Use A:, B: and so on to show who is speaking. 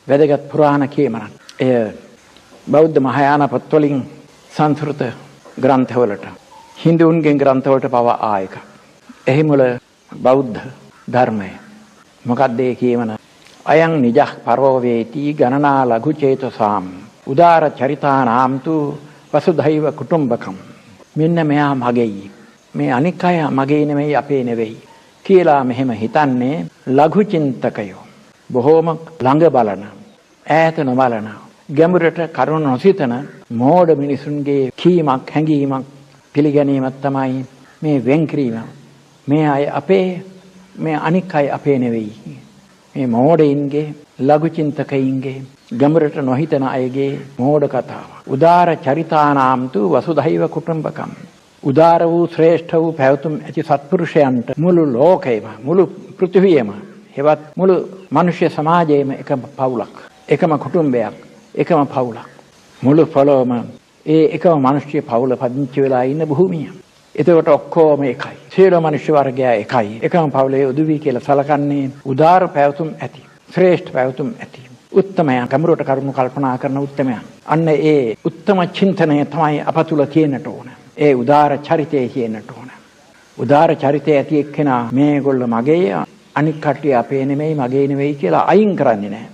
A: වැදගත් පුරාණ කියමනක්. එය බෞද්ධ මහායාන පොත්වලින් සංස්කෘත ග්‍රන්ථවලට හින්දුන්ගේ ග්‍රන්ථවලට පවා ආයක. එහි මුල බෞද්ධ ධර්මය. මොකක්ද ඒ කියමන? අයං නිජක් පරෝ වේති ගණනා ලඝු චේතසාම් උදාර චරිතානාම් තු වසුධෛව කුටුම්බකම්. මෙන්න මෙයා මගේයි. මේ අනික් අය මගේ නෙමෙයි අපේ නෙවෙයි කියලා මෙහෙම හිතන්නේ ලඝු චින්තකයෝ. බොහෝම ළඟ බලන, ඈත නොබලන, ගැඹුරට කරුණ නොසිතන මෝඩ මිනිසුන්ගේ කීමක්, හැඟීමක්, පිළිගැනීමක් තමයි මේ වෙන්කිරීම. මේ අය අපේ, මේ අනික් අය අපේ නෙවෙයි. මේ මෝඩයින්ගේ, ලඝු චින්තකයින්ගේ, ගැඹුරට නොහිතන අයගේ මෝඩ කතාව. උදාර චරිතානාම් තු වසුධෛව කුටුම්බකම්. උදාර වූ ශ්‍රේෂ්ඨ වූ පැවතුම් ඇති සත්පුරුෂයන්ට මුළු ලෝකයම, මුළු පෘථිවියම, හෙවත් මුළු මනුෂ්‍ය සමාජයේම එකම පවුලක්, එකම කුටුම්බයක්, එකම පවුලක්. මුළු පොළොවම ඒ එකම මනුෂ්‍ය පවුල පදිංචි වෙලා ඉන්න භූමිය. එතකොට ඔක්කොම එකයි. සියලු මනුෂ්‍ය වර්ගය එකයි. එකම පවුලේ උදවි කියලා සලකන්නේ උදාර පැවතුම් ඇති, ශ්‍රේෂ්ඨ පැවතුම් ඇති උත්තමයන්, ගැඹුරට කරුණු කල්පනා කරන උත්තමයන්. අන්න ඒ උත්තම චින්තනය තමයි අප තුල තියෙන්නට ඕන. ඒ උදාර චරිතය කියන්නට ඕන. උදාර චරිතය ඇති එක්කෙනා මේගොල්ල මගේ, අනික් කට්ටිය අපේ නෙමෙයි, මගේ නෙමෙයි කියලා අයින් කරන්නේ නැහැ.